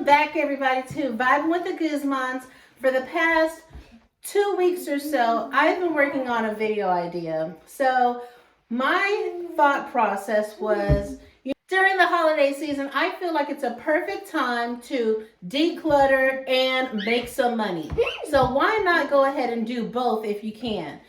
back, everybody, to Vibing with the Guzmans. For the past 2 weeks or so, I've been working on a video idea. So my thought process was, during the holiday season, I feel like it's a perfect time to declutter and make some money. So why not go ahead and do both if you can?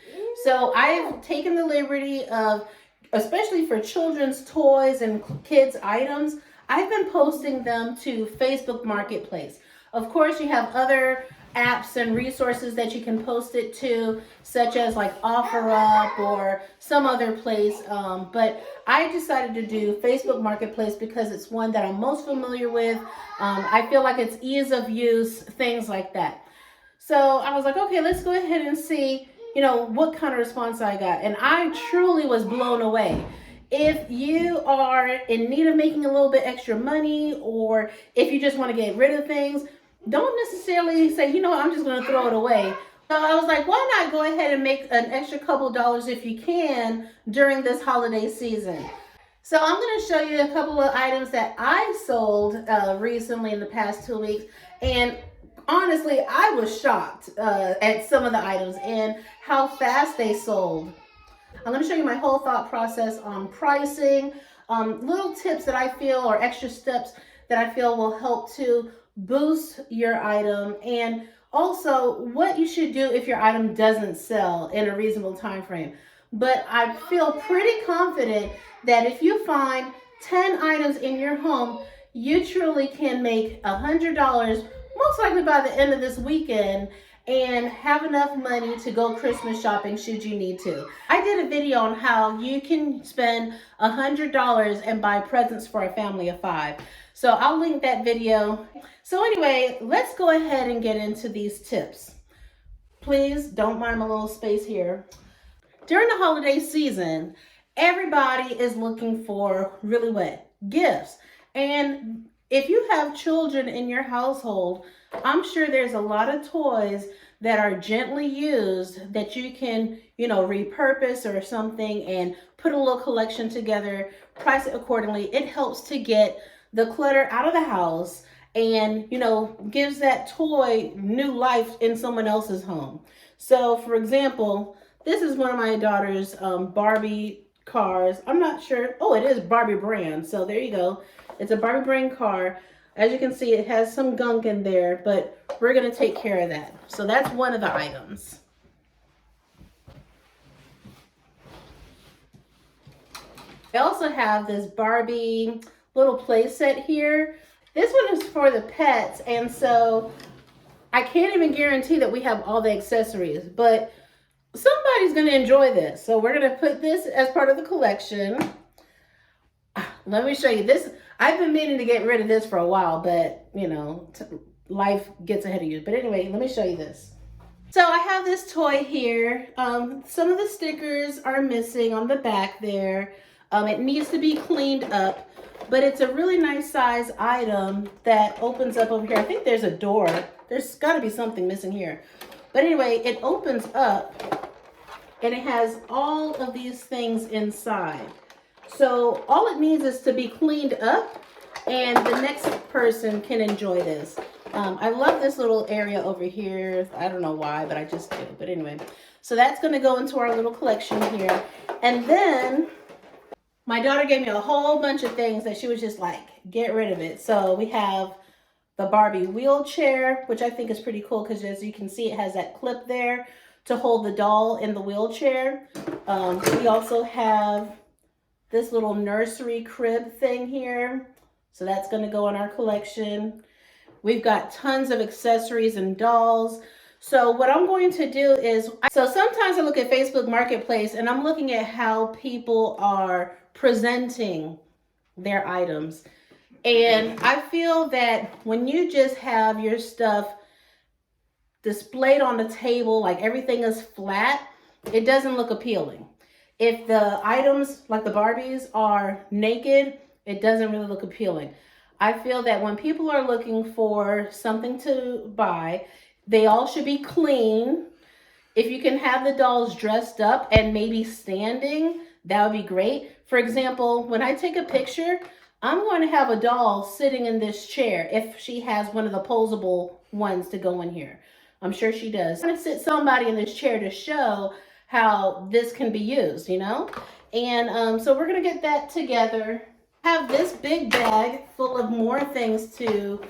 So I've taken the liberty of, especially for children's toys and kids' items, I've been posting them to Facebook Marketplace. Of course, you have other apps and resources that you can post it to, such as like OfferUp or some other place. But I decided to do Facebook Marketplace because it's one that I'm most familiar with. I feel like it's ease of use, things like that. So I was like, okay, let's go ahead and see, what kind of response I got. And I truly was blown away. If you are in need of making a little bit extra money, or if you just want to get rid of things, don't necessarily say, I'm just going to throw it away. So I was like, why not go ahead and make an extra couple dollars if you can during this holiday season? So I'm going to show you a couple of items that I sold recently in the past 2 weeks. And honestly, I was shocked at some of the items and how fast they sold. I'm going to show you my whole thought process on pricing, little tips that I feel, or extra steps that I feel will help to boost your item, and also what you should do if your item doesn't sell in a reasonable time frame. But I feel pretty confident that if you find 10 items in your home, you truly can make $100, most likely by the end of this weekend, and have enough money to go Christmas shopping should you need to. I did a video on how you can spend $100 and buy presents for a family of 5. So I'll link that video. So anyway, let's go ahead and get into these tips. Please don't mind my little space here. During the holiday season, everybody is looking for gifts. And if you have children in your household, I'm sure there's a lot of toys that are gently used that you can, repurpose or something and put a little collection together, price it accordingly. It helps to get the clutter out of the house and, gives that toy new life in someone else's home. So for example, this is one of my daughter's Barbie cars. I'm not sure. Oh, it is Barbie brand. So there you go. It's a Barbie brand car. As you can see, it has some gunk in there, but we're going to take care of that. So that's one of the items. I also have this Barbie little play set here. This one is for the pets, and so I can't even guarantee that we have all the accessories, but somebody's going to enjoy this. So we're going to put this as part of the collection. Let me show you this. I've been meaning to get rid of this for a while, but life gets ahead of you. But anyway, let me show you this. So I have this toy here. Some of the stickers are missing on the back there. It needs to be cleaned up, but it's a really nice size item that opens up over here. I think there's a door. There's got to be something missing here. But anyway, it opens up and it has all of these things inside. So all it needs is to be cleaned up and the next person can enjoy this. I love this little area over here. I don't know why, but I just do. But anyway, so that's going to go into our little collection here. And then my daughter gave me a whole bunch of things that she was just like, get rid of it. So we have the Barbie wheelchair, which I think is pretty cool because as you can see, it has that clip there to hold the doll in the wheelchair. We also have this little nursery crib thing here. So that's going to go in our collection. We've got tons of accessories and dolls. So what I'm going to do is, so sometimes I look at Facebook Marketplace and I'm looking at how people are presenting their items. And I feel that when you just have your stuff displayed on the table, like everything is flat, it doesn't look appealing. If the items, like the Barbies, are naked, it doesn't really look appealing. I feel that when people are looking for something to buy, they all should be clean. If you can have the dolls dressed up and maybe standing, that would be great. For example, when I take a picture, I'm going to have a doll sitting in this chair if she has one of the posable ones to go in here. I'm sure she does. I'm going to sit somebody in this chair to show how this can be used, you know? And so we're going to get that together. Have this big bag full of more things to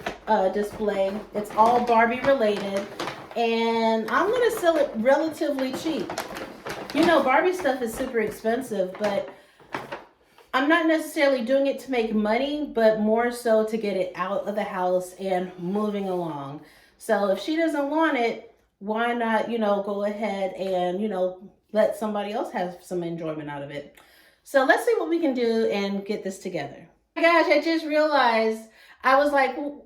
display. It's all Barbie related. And I'm going to sell it relatively cheap. You know, Barbie stuff is super expensive, but I'm not necessarily doing it to make money, but more so to get it out of the house and moving along. So if she doesn't want it, why not, go ahead and, let somebody else have some enjoyment out of it. So let's see what we can do and get this together. Oh my gosh, I just realized I was like, why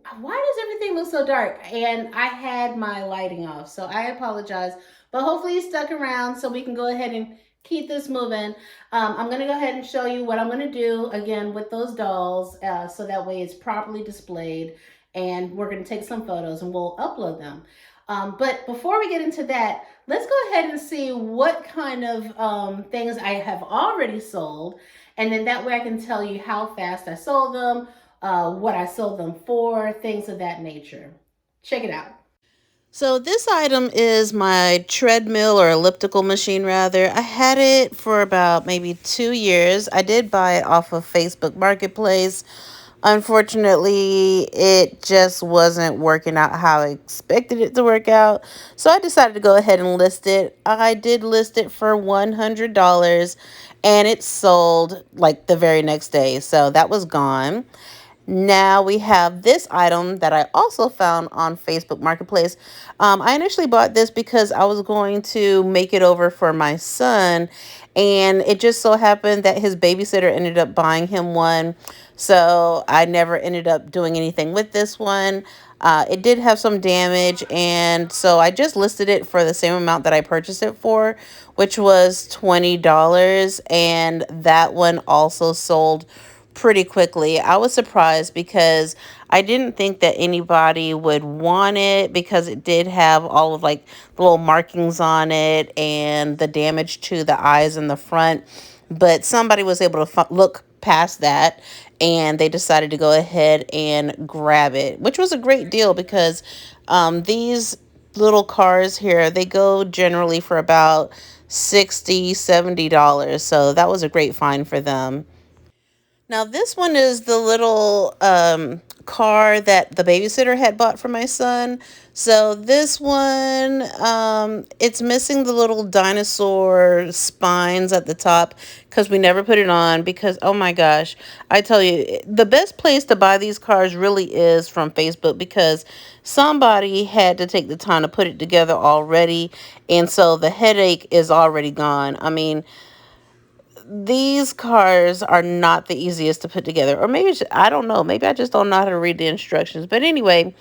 does everything look so dark? And I had my lighting off, so I apologize. But hopefully you stuck around so we can go ahead and keep this moving. I'm going to go ahead and show you what I'm going to do again with those dolls so that way it's properly displayed. And we're going to take some photos and we'll upload them. But before we get into that, let's go ahead and see what kind of things I have already sold. And then that way I can tell you how fast I sold them, what I sold them for, things of that nature. Check it out. So this item is my treadmill or elliptical machine rather. I had it for about maybe 2 years. I did buy it off of Facebook Marketplace. Unfortunately, it just wasn't working out how I expected it to work out. So I decided to go ahead and list it. I did list it for $100 and it sold like the very next day. So that was gone. Now we have this item that I also found on Facebook Marketplace. I initially bought this because I was going to make it over for my son, and it just so happened that his babysitter ended up buying him one. So I never ended up doing anything with this one. It did have some damage, and so I just listed it for the same amount that I purchased it for, which was $20, and that one also sold pretty quickly. I was surprised because I didn't think that anybody would want it because it did have all of like the little markings on it and the damage to the eyes in the front. But somebody was able to look past that and they decided to go ahead and grab it, which was a great deal because these little cars here, they go generally for about $60, $70. So that was a great find for them. Now, this one is the little car that the babysitter had bought for my son. So this one, it's missing the little dinosaur spines at the top because we never put it on because, oh my gosh, I tell you, the best place to buy these cars really is from Facebook because somebody had to take the time to put it together already. And so the headache is already gone. I mean, these cars are not the easiest to put together, or maybe I don't know, maybe I just don't know how to read the instructions. But anyway,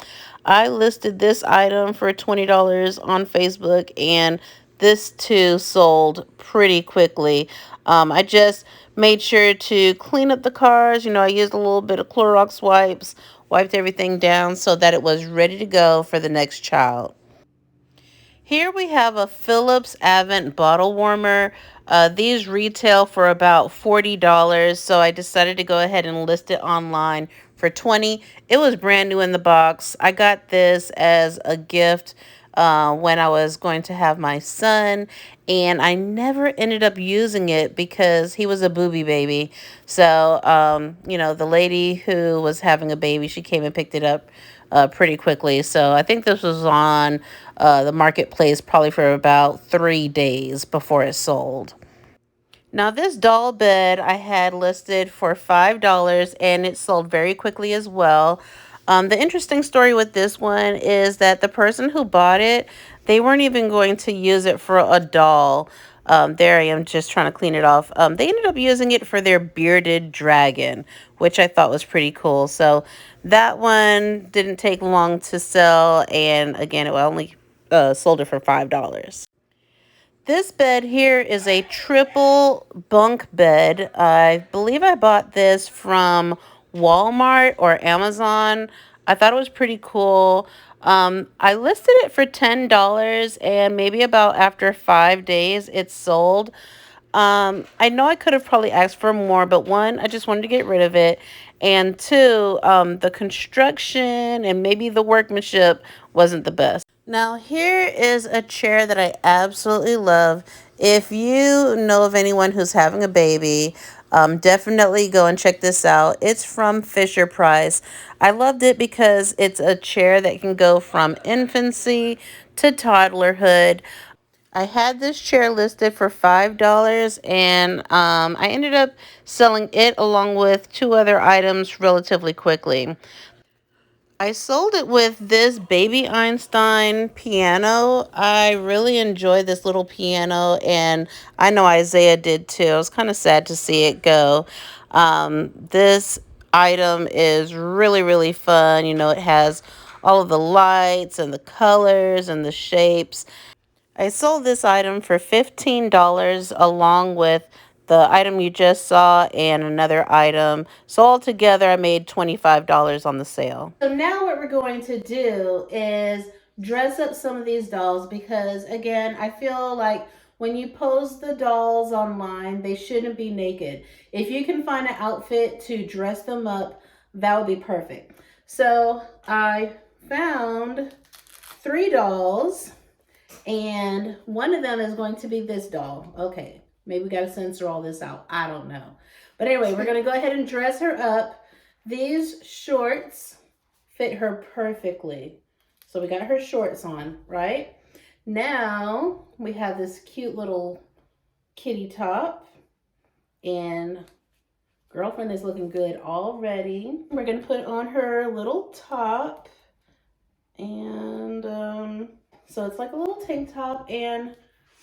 I listed this item for $20 on Facebook, and this too sold pretty quickly. I just made sure to clean up the cars. I used a little bit of Clorox wipes, wiped everything down so that it was ready to go for the next child. Here we have a Philips Avent bottle warmer. These retail for about $40, so I decided to go ahead and list it online for $20. It was brand new in the box. I got this as a gift when I was going to have my son, and I never ended up using it because he was a booby baby. So, the lady who was having a baby, she came and picked it up pretty quickly. So I think this was on the marketplace probably for about 3 days before it sold. Now this doll bed I had listed for $5 and it sold very quickly as well. The interesting story with this one is that the person who bought it, they weren't even going to use it for a doll. There I am just trying to clean it off. They ended up using it for their bearded dragon, which I thought was pretty cool. So that one didn't take long to sell, and again, it only sold it for $5. This bed here is a triple bunk bed. I believe I bought this from Walmart or Amazon. I thought it was pretty cool. I listed it for $10 and maybe about after 5 days it sold. I know I could have probably asked for more, but one, I just wanted to get rid of it. and two, the construction and maybe the workmanship wasn't the best. Now here is a chair that I absolutely love. If you know of anyone who's having a baby, definitely go and check this out. It's from Fisher Price. I loved it because it's a chair that can go from infancy to toddlerhood. I had this chair listed for $5 and I ended up selling it along with two other items relatively quickly. I sold it with this Baby Einstein piano. I really enjoyed this little piano, and I know Isaiah did too. I was kind of sad to see it go. This item is really, really fun. You know, it has all of the lights and the colors and the shapes. I sold this item for $15 along with the item you just saw and another item. So altogether I made $25 on the sale. So now what we're going to do is dress up some of these dolls because again, I feel like when you post the dolls online, they shouldn't be naked. If you can find an outfit to dress them up, that would be perfect. So I found 3 dolls. And one of them is going to be this doll. Okay, maybe we got to censor all this out. I don't know. But anyway, we're going to go ahead and dress her up. These shorts fit her perfectly. So we got her shorts on, right? Now we have this cute little kitty top. And girlfriend is looking good already. We're going to put on her little top. And so it's like a little tank top, and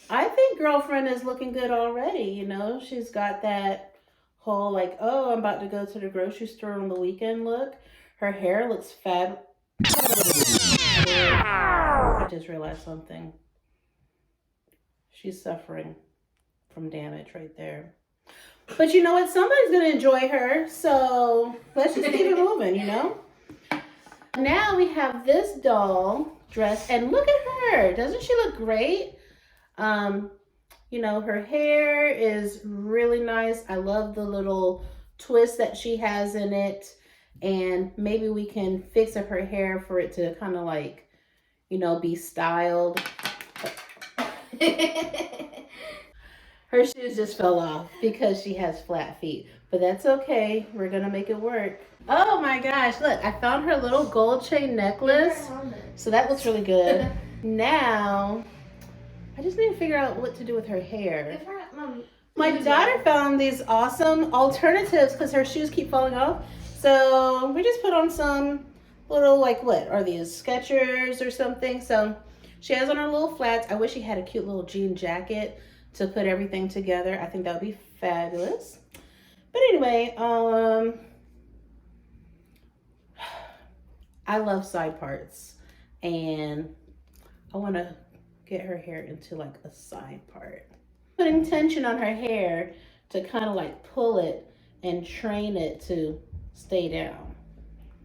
I think girlfriend is looking good already. You know, she's got that whole like, oh, I'm about to go to the grocery store on the weekend look. Her hair looks fab. I just realized something. She's suffering from damage right there. But you know what? Somebody's going to enjoy her. So let's just keep it moving, you know? Now we have this doll dressed, and look at her. Doesn't she look great? You know, her hair is really nice. I love the little twist that she has in it. And maybe we can fix up her hair for it to kind of like, you know, be styled. Her shoes just fell off because she has flat feet. But that's okay. We're going to make it work. Oh my gosh, look, I found her little gold chain necklace. So that looks really good. Now, I just need to figure out what to do with her hair. My daughter found these awesome alternatives because her shoes keep falling off. So we just put on some little, like, what are these, Skechers or something. So she has on her little flats. I wish she had a cute little jean jacket to put everything together. I think that would be fabulous. But anyway, I love side parts, and I want to get her hair into like a side part. Putting tension on her hair to kind of like pull it and train it to stay down.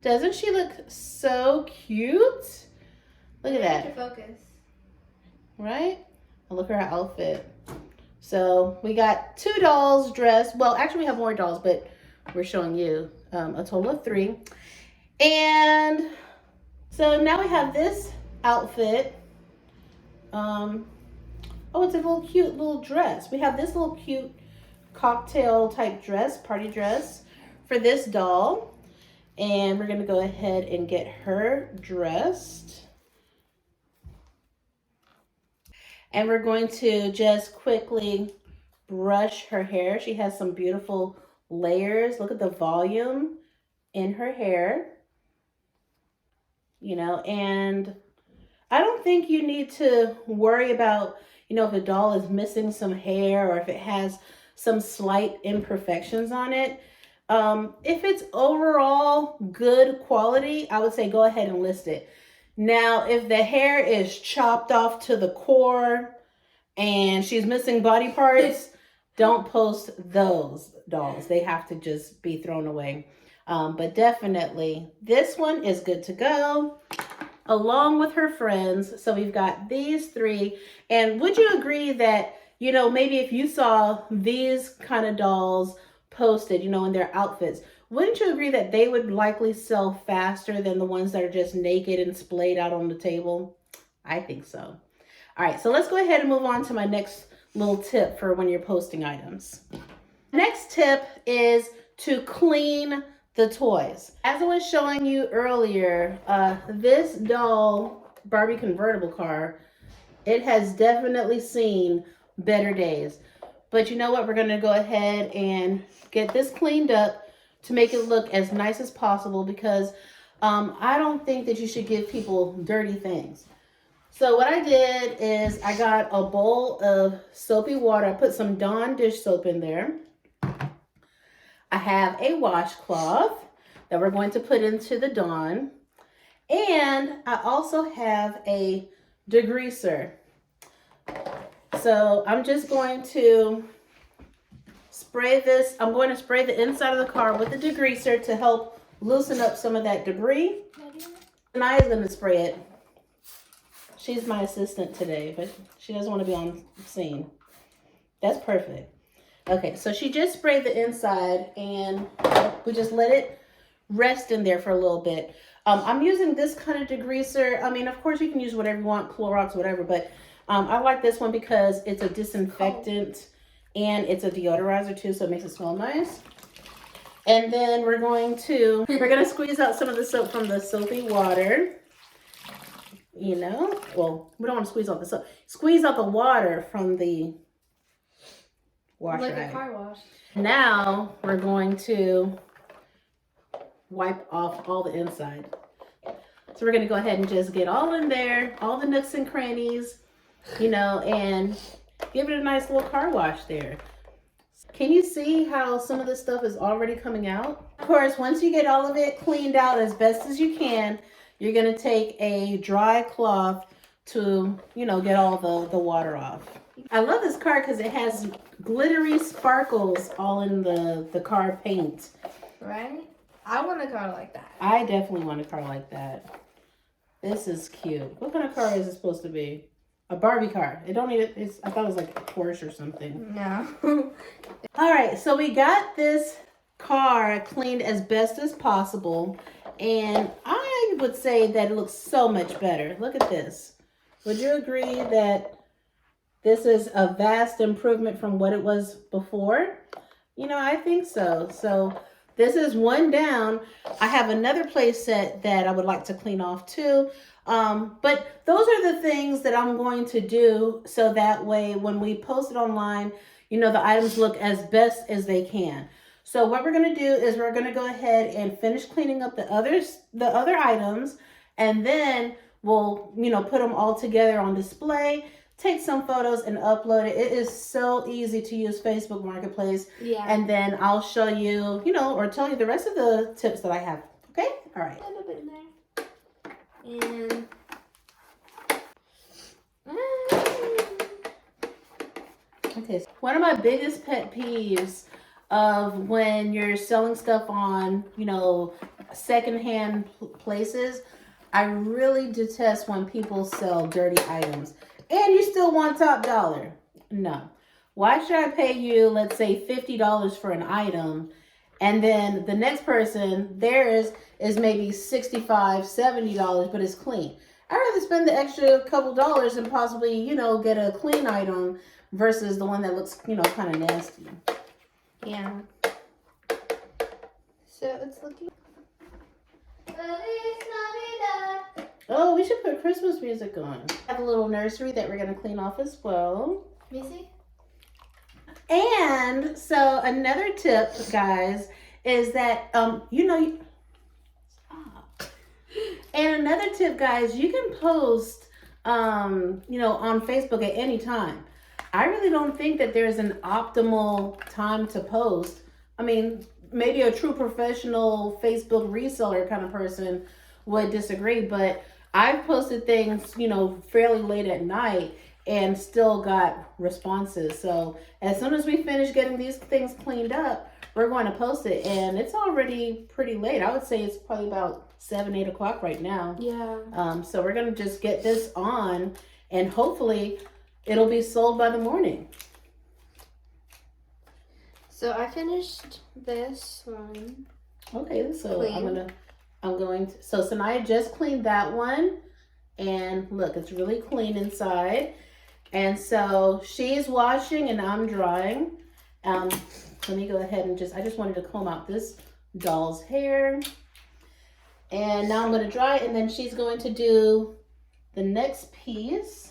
Doesn't she look so cute? Look at that. Focus. Right? And look at her outfit. So we got 2 dolls dressed. Well, actually we have more dolls, but we're showing you a total of 3. And so now we have this outfit. Oh, it's a little cute little dress. We have this little cute cocktail type dress, party dress for this doll. And we're going to go ahead and get her dressed. And we're going to just quickly brush her hair. She has some beautiful layers. Look at the volume in her hair. You know, and I don't think you need to worry about, you know, if a doll is missing some hair or if it has some slight imperfections on it. If it's overall good quality, I would say go ahead and list it. Now, if the hair is chopped off to the core and she's missing body parts, don't post those dolls. They have to just be thrown away. But definitely, this one is good to go along with her friends. So we've got these 3. And would you agree that, you know, maybe if you saw these kind of dolls posted, you know, in their outfits, wouldn't you agree that they would likely sell faster than the ones that are just naked and splayed out on the table? I think so. All right, so let's go ahead and move on to my next little tip for when you're posting items. Next tip is to clean the toys. As I was showing you earlier, this doll Barbie convertible car, it has definitely seen better days. But you know what? We're going to go ahead and get this cleaned up to make it look as nice as possible, because I don't think that you should give people dirty things. So what I did is I got a bowl of soapy water. I put some Dawn dish soap in there. I have a washcloth that we're going to put into the Dawn. And I also have a degreaser. So I'm just going to spray this. I'm going to spray the inside of the car with the degreaser to help loosen up some of that debris. Naya's going to spray it. She's my assistant today, but she doesn't want to be on scene. That's perfect. Okay, so she just sprayed the inside, and we just let it rest in there for a little bit. I'm using this kind of degreaser. I mean, of course, you can use whatever you want, Clorox, whatever, but I like this one because it's a disinfectant and it's a deodorizer too, so it makes it smell nice. And then we're going to squeeze out some of the soap from the soapy water. You know, well, we don't want to squeeze out the soap. Squeeze out the water from the washer. Like a car wash. Now we're going to wipe off all the inside. So we're going to go ahead and just get all in there, all the nooks and crannies, you know, and give it a nice little car wash there. Can you see how some of this stuff is already coming out? Of course, once you get all of it cleaned out as best as you can, you're going to take a dry cloth to, you know, get all the water off. I love this car because it has glittery sparkles all in the car paint. Right? I want a car like that. I definitely want a car like that. This is cute. What kind of car is it supposed to be? A Barbie car. It don't need it. I thought it was like a Porsche or something. No. All right, so we got this car cleaned as best as possible, and I would say that it looks so much better. Look at this. Would you agree that this is a vast improvement from what it was before? You know, I think so. So this is one down. I have another play set that I would like to clean off too. But those are the things that I'm going to do so that way when we post it online, you know, the items look as best as they can. So what we're going to do is we're going to go ahead and finish cleaning up the other items, and then we'll, you know, put them all together on display, take some photos and upload it. It is so easy to use Facebook Marketplace. Yeah. And then I'll show you, you know, or tell you the rest of the tips that I have. Okay? All right. A little bit in there. And okay. So one of my biggest pet peeves of when you're selling stuff on, you know, secondhand places, I really detest when people sell dirty items. And you still want top dollar. No. Why should I pay you, let's say, $50 for an item, and then the next person, theirs is maybe $65, $70, but it's clean? I'd rather spend the extra couple dollars and possibly, you know, get a clean item versus the one that looks, you know, kind of nasty. yeah. So it's looking. Oh, we should put Christmas music on. I have a little nursery that we're going to clean off as well. Let me see. And so another tip, guys, is that, you know, and another tip, guys, you can post, you know, on Facebook at any time. I really don't think that there's an optimal time to post. I mean, maybe a true professional Facebook reseller kind of person would disagree, but I've posted things, you know, fairly late at night and still got responses. So as soon as we finish getting these things cleaned up, we're going to post it, and it's already pretty late. I would say it's probably about 7, 8 o'clock right now. Yeah. So we're going to just get this on, and hopefully it'll be sold by the morning. So I finished this one. Okay, so Clean. I'm going to, so Sanaya just cleaned that one. And look, it's really clean inside. And so she's washing and I'm drying. Um, Let me go ahead and I just wanted to comb out this doll's hair. And now I'm going to dry it, and then she's going to do the next piece.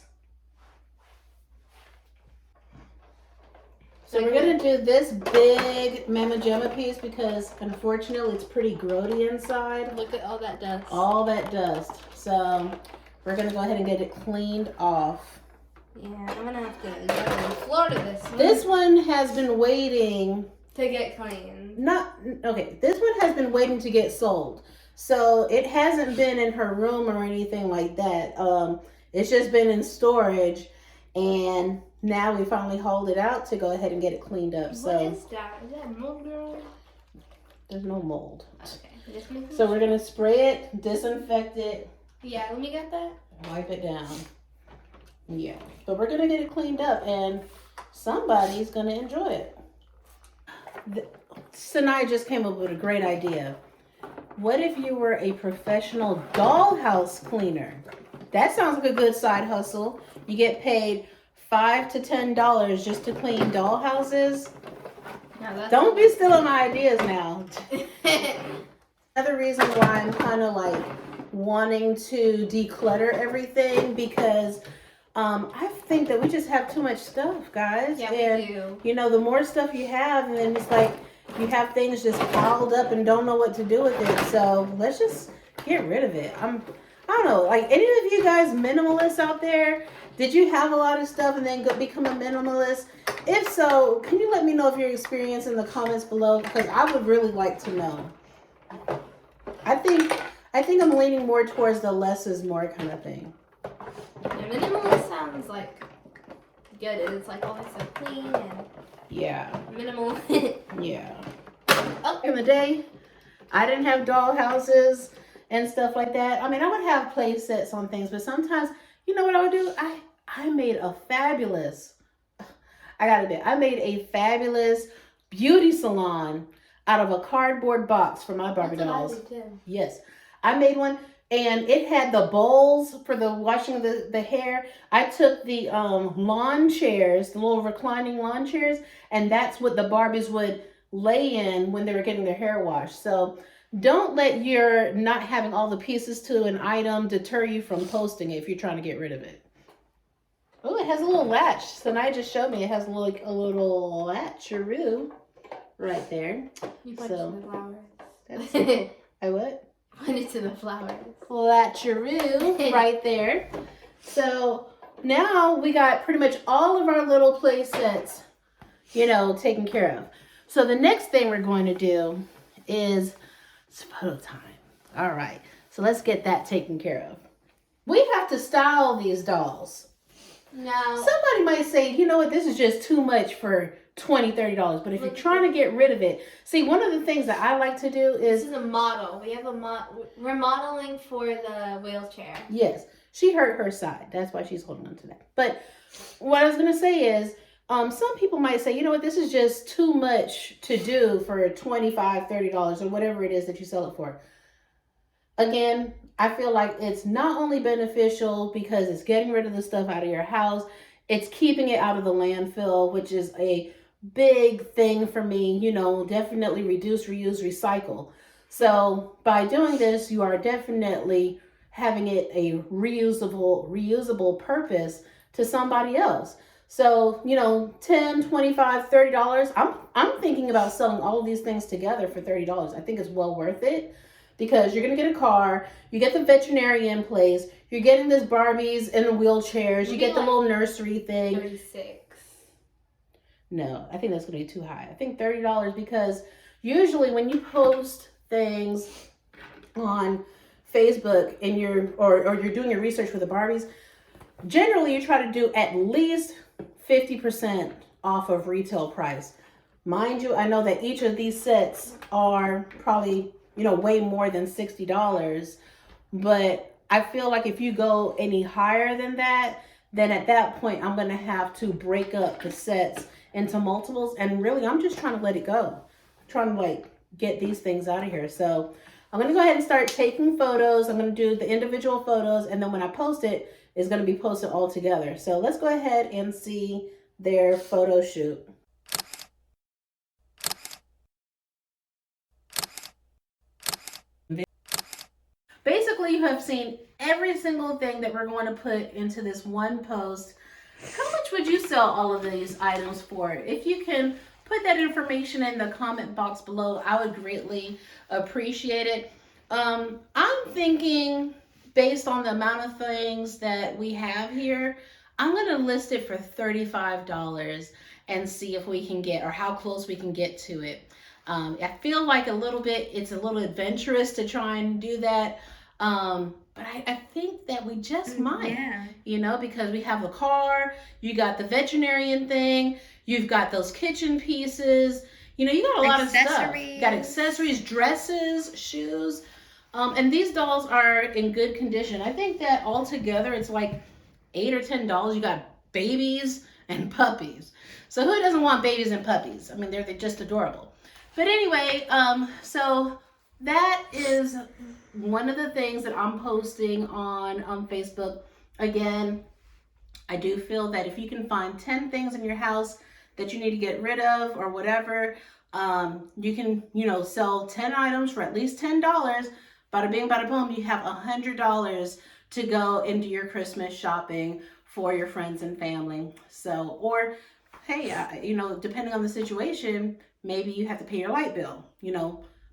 So we're going to do this big Mama Jamma piece because unfortunately it's pretty grody inside. Look at all that dust. All that dust. So we're going to go ahead and get it cleaned off. Yeah, I'm gonna have to go to the floor to this one. This one has been waiting to get clean. This one has been waiting to get sold. So it hasn't been in her room or anything like that. It's just been in storage, and now we finally hauled it out to go ahead and get it cleaned up. What so is that? Is that mold growing? There's no mold. Okay. So we're gonna spray it, disinfect it. Yeah, let me get that. Wipe it down. Yeah, but we're gonna get it cleaned up, and somebody's gonna enjoy it. Sanai just came up with a great idea. What if you were a professional dollhouse cleaner? That sounds like a good side hustle. You get paid $5 to $10 just to clean dollhouses. Don't be stealing my ideas now. Another reason why I'm kind of like wanting to declutter everything, because I think that we just have too much stuff, guys. Yeah, we do. You know, the more stuff you have, and then it's like you have things just piled up and don't know what to do with it. So let's just get rid of it. I don't know, like any of you guys minimalists out there, did you have a lot of stuff and then become a minimalist? If so, can you let me know of your experience in the comments below? Because I would really like to know. I think I'm leaning more towards the less is more kind of thing. Yeah, minimalist sounds like good. It's like always so clean and minimal. Yeah. Back in the day, I didn't have doll houses and stuff like that. I mean, I would have play sets on things, but sometimes, you know what I would do? I made a fabulous beauty salon out of a cardboard box for my Barbie dolls. That's what I do too. Yes, I made one, and it had the bowls for the washing of the hair. I took the lawn chairs, the little reclining lawn chairs, and that's what the Barbies would lay in when they were getting their hair washed. So don't let your not having all the pieces to an item deter you from posting it if you're trying to get rid of it. Oh, it has a little latch. Sanai just showed me it has a little latcheroo right there. You put it to the flowers. That's cool. I what? Put it to the flowers. Latcheroo right there. So now we got pretty much all of our little play sets, taken care of. So the next thing we're going to do is photo time. All right. So let's get that taken care of. We have to style these dolls. No. Somebody might say, you know what, this is just too much for $20, $30. But if you're trying to get rid of it, see, one of the things that I like to do is... This is a model. We have we're modeling for the wheelchair. Yes. She hurt her side. That's why she's holding on to that. But what I was going to say is, some people might say, you know what, this is just too much to do for $25, $30 or whatever it is that you sell it for. Again, I feel like it's not only beneficial because it's getting rid of the stuff out of your house, it's keeping it out of the landfill, which is a big thing for me. Definitely reduce, reuse, recycle. So by doing this, you are definitely having it a reusable purpose to somebody else. So, $10, $25, $30. I'm thinking about selling all of these things together for $30. I think it's well worth it. Because you're going to get a car, you get the veterinarian place, you're getting this Barbies in the wheelchairs, you get the little nursery thing. 36. No, I think that's going to be too high. I think $30 because usually when you post things on Facebook and you're doing your research for the Barbies, generally you try to do at least 50% off of retail price. Mind you, I know that each of these sets are probably way more than $60, but I feel like if you go any higher than that, then at that point I'm going to have to break up the sets into multiples, and really I'm just trying to let it go. I'm trying to get these things out of here. So I'm going to go ahead and start taking photos. I'm going to do the individual photos, and then when I post it, it's going to be posted all together. So let's go ahead and see their photo shoot. Basically, you have seen every single thing that we're going to put into this one post. How much would you sell all of these items for? If you can put that information in the comment box below, I would greatly appreciate it. I'm thinking, based on the amount of things that we have here, I'm going to list it for $35 and see if we can get, or how close we can get to it. I feel like it's a little adventurous to try and do that. But I think that we just might, because we have a car, you got the veterinarian thing, you've got those kitchen pieces, you got a lot of stuff. You got accessories, dresses, shoes. And these dolls are in good condition. I think that altogether it's like $8 or $10. You got babies and puppies. So who doesn't want babies and puppies? I mean, they're just adorable. But anyway, so that is one of the things that I'm posting on Facebook. Again, I do feel that if you can find 10 things in your house that you need to get rid of or whatever, you can, sell 10 items for at least $10. Bada bing, bada boom, you have $100 to go into your Christmas shopping for your friends and family. So, or hey, depending on the situation, maybe you have to pay your light bill.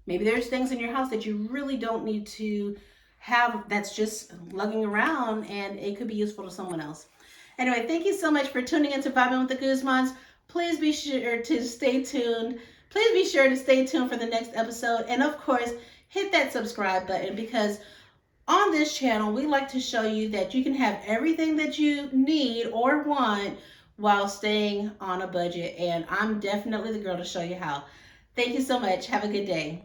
Maybe there's things in your house that you really don't need to have that's just lugging around, and it could be useful to someone else. Anyway, thank you so much for tuning into Vibing with the Guzmans. Please be sure to stay tuned. Please be sure to stay tuned for the next episode. And of course, hit that subscribe button, because on this channel, we like to show you that you can have everything that you need or want while staying on a budget. And I'm definitely the girl to show you how. Thank you so much. Have a good day.